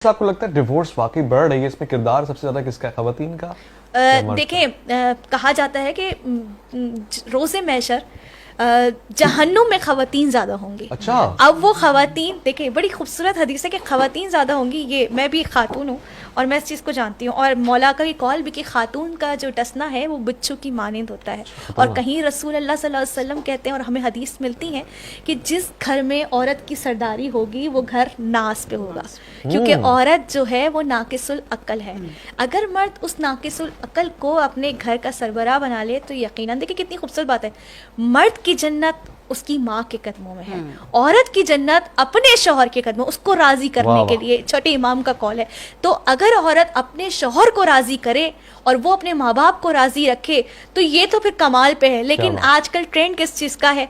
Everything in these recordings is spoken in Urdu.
آپ کو لگتا ہے ڈیورس واقعی بڑھ رہی ہے، اس میں کردار سب سے زیادہ کس کا ہے، خواتین کا؟ دیکھیں کہا جاتا ہے کہ روز محشر جہنم میں خواتین زیادہ ہوں گی. اچھا، اب وہ خواتین دیکھیں بڑی خوبصورت حدیث ہے کہ خواتین زیادہ ہوں گی. یہ میں بھی ایک خاتون ہوں اور میں اس چیز کو جانتی ہوں، اور مولا کا بھی قول بھی کہ خاتون کا جو ٹسنا ہے وہ بچوں کی مانند ہوتا ہے. اور کہیں رسول اللہ صلی اللہ علیہ وسلم کہتے ہیں اور ہمیں حدیث ملتی ہیں کہ جس گھر میں عورت کی سرداری ہوگی وہ گھر ناز پہ ہوگا، کیونکہ عورت جو ہے وہ ناقص العقل ہے. اگر مرد اس ناقص العقل کو اپنے گھر کا سربراہ بنا لے تو یقیناً دیکھیں کتنی خوبصورت بات ہے، مرد کی جنت اس کی ماں کے قدموں میں ہے، عورت کی جنت اپنے شوہر کے قدموں، اس کو راضی کرنے کے لیے. چھوٹے امام کا قول ہے. تو اگر عورت اپنے شوہر کو راضی کرے اور وہ اپنے ماں باپ کو راضی رکھے تو یہ تو پھر کمال پہ ہے. لیکن آج کل ٹرینڈ کس چیز کا ہے؟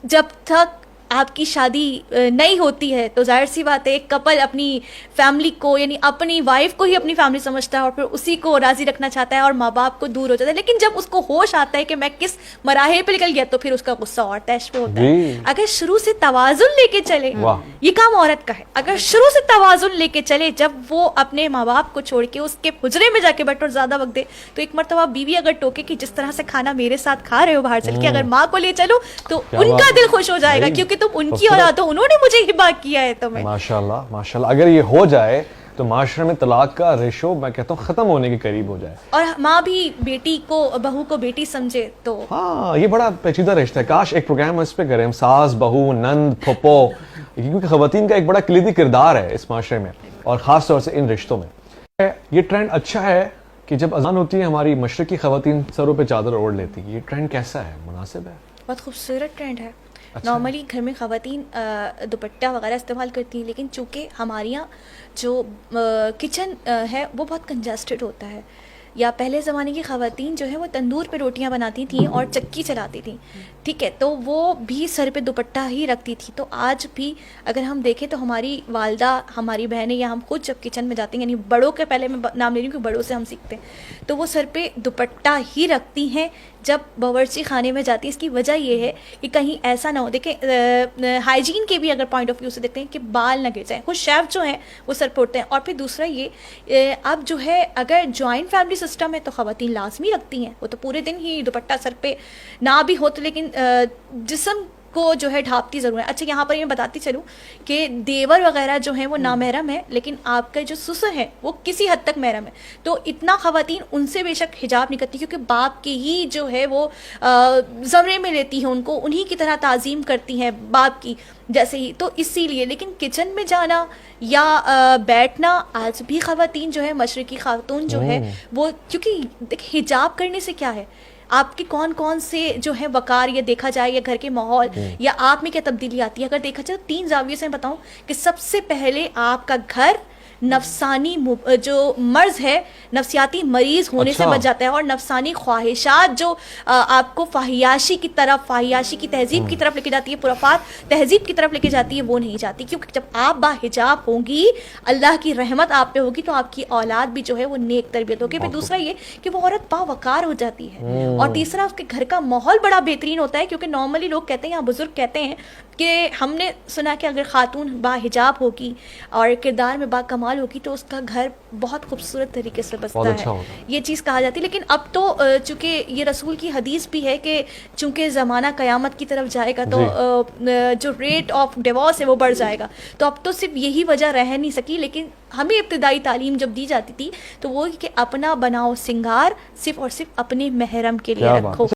جب تک آپ کی شادی نہیں ہوتی ہے تو ظاہر سی بات ہے ایک کپل اپنی فیملی کو یعنی اپنی وائف کو ہی اپنی فیملی سمجھتا ہے اور پھر اسی کو راضی رکھنا چاہتا ہے اور ماں باپ کو دور ہو جاتا ہے. لیکن جب اس کو ہوش آتا ہے کہ میں کس مراحل پہ نکل گیا تو پھر اس کا غصہ اور تیش پہ ہوتا ہے. اگر شروع سے توازن لے کے چلے، یہ کام عورت کا ہے، اگر شروع سے توازن لے کے چلے، جب وہ اپنے ماں باپ کو چھوڑ کے اس کے حجرے میں جا کے بیٹھ اور زیادہ وقت دے، تو ایک مرتبہ بیوی اگر ٹوکے کہ جس طرح سے کھانا میرے ساتھ کھا رہے ہو باہر چل کے، اگر ماں کو لے چلو تو ان کا دل خوش ہو جائے گا کیونکہ تم ان کی اولاد ہو، انہوں نے مجھے ہبا کیا ہے تمہیں. ماشاءاللہ ماشاءاللہ. اگر یہ ہو جائے تو معاشرے میں طلاق کا ریشو میں کہتا ہوں ختم ہونے کے قریب ہو جائے، اور ماں بھی بیٹی کو بہو کو بیٹی سمجھے. تو ہاں یہ بڑا پیچیدہ رشتہ ہے. کاش ایک پروگرام اس پہ کریں، ساس بہو نند پھپھو، کیونکہ خواتین کا ایک بڑا کلیدی کردار ہے اس معاشرے میں اور خاص طور سے ان رشتوں میں. یہ ٹرینڈ اچھا ہے کہ جب اذان ہوتی ہے ہماری مشرقی خواتین سروں پہ چادر اوڑھ لیتی ہیں، یہ ٹرینڈ کیسا ہے؟ مناسب ہے؟ بہت خوبصورت ٹرینڈ ہے. نارملی گھر میں خواتین دوپٹہ وغیرہ استعمال کرتی ہیں، لیکن چونکہ ہمارے یہاں جو کچن ہے وہ بہت کنجسٹڈ ہوتا ہے، یا پہلے زمانے کی خواتین جو ہے وہ تندور پہ روٹیاں بناتی تھیں اور چکی چلاتی تھیں، ٹھیک ہے، تو وہ بھی سر پہ دوپٹہ ہی رکھتی تھی. تو آج بھی اگر ہم دیکھیں تو ہماری والدہ، ہماری بہنیں یا ہم خود جب کچن میں جاتے ہیں، یعنی بڑوں کے پہلے میں نام لے رہی ہوں کہ بڑوں سے ہم سیکھتے ہیں، تو وہ سر پہ دوپٹہ ہی رکھتی ہیں جب باورچی خانے میں جاتی ہیں. اس کی وجہ یہ ہے کہ کہیں ایسا نہ ہو، دیکھیں ہائیجین کے بھی اگر پوائنٹ آف ویو سے دیکھتے ہیں کہ بال نہ گر جائیں. کچھ شیف جو ہیں وہ سر پہ اٹھتے ہیں. اور پھر دوسرا یہ اب جو ہے اگر جوائنٹ فیملی سسٹم ہے تو خواتین لازمی رکھتی ہیں، وہ تو پورے دن ہی دوپٹہ سر پہ نہ بھی ہو تو لیکن جسم کو جو ہے ڈھانپتی ضرور ہے. اچھا یہاں پر میں بتاتی چلوں کہ دیور وغیرہ جو ہیں وہ نامحرم ہے، لیکن آپ کا جو سسر ہے وہ کسی حد تک محرم ہے. تو اتنا خواتین ان سے بے شک حجاب نہیں کرتی کیونکہ باپ کی ہی جو ہے وہ زمرے میں لیتی ہیں، ان کو انہی کی طرح تعظیم کرتی ہیں باپ کی جیسے ہی. تو اسی لیے لیکن کچن میں جانا یا بیٹھنا آج بھی خواتین جو ہے مشرقی خاتون جو ہے وہ، کیونکہ دیکھ حجاب کرنے سے کیا ہے، آپ کے کون کون سے جو ہے وقار یا دیکھا جائے یا گھر کے ماحول یا آپ میں کیا تبدیلی آتی ہے. اگر دیکھا جائے 3 زاویے سے میں بتاؤں کہ سب سے پہلے آپ کا گھر نفسانی جو مرض ہے، نفسیاتی مریض ہونے سے بچ جاتا ہے، اور نفسانی خواہشات جو آپ کو فحیاشی کی طرف، فحیاشی کی تہذیب کی طرف لے کے جاتی ہے، پرافات تہذیب کی طرف لے کے جاتی ہے، وہ نہیں جاتی. کیونکہ جب آپ با حجاب ہوں گی، اللہ کی رحمت آپ پہ ہوگی تو آپ کی اولاد بھی جو ہے وہ نیک تربیت ہوگی. پھر دوسرا یہ کہ وہ عورت باوقار ہو جاتی ہے، اور تیسرا اس کے گھر کا ماحول بڑا بہترین ہوتا ہے. کیونکہ نارملی لوگ کہتے ہیں یا بزرگ کہتے ہیں کہ ہم نے سنا کہ اگر خاتون با حجاب ہوگی اور کردار میں با کمال ہوگی تو اس کا گھر بہت خوبصورت طریقے سے بستا ہے. یہ چیز کہا جاتی ہے. لیکن اب تو چونکہ یہ رسول کی حدیث بھی ہے کہ چونکہ زمانہ قیامت کی طرف جائے گا تو جو ریٹ آف ڈیورس ہے وہ بڑھ جائے گا. تو اب تو صرف یہی وجہ رہ نہیں سکی، لیکن ہمیں ابتدائی تعلیم جب دی جاتی تھی تو وہ کہ اپنا بناؤ سنگار صرف اور صرف اپنے محرم کے لیے رکھو.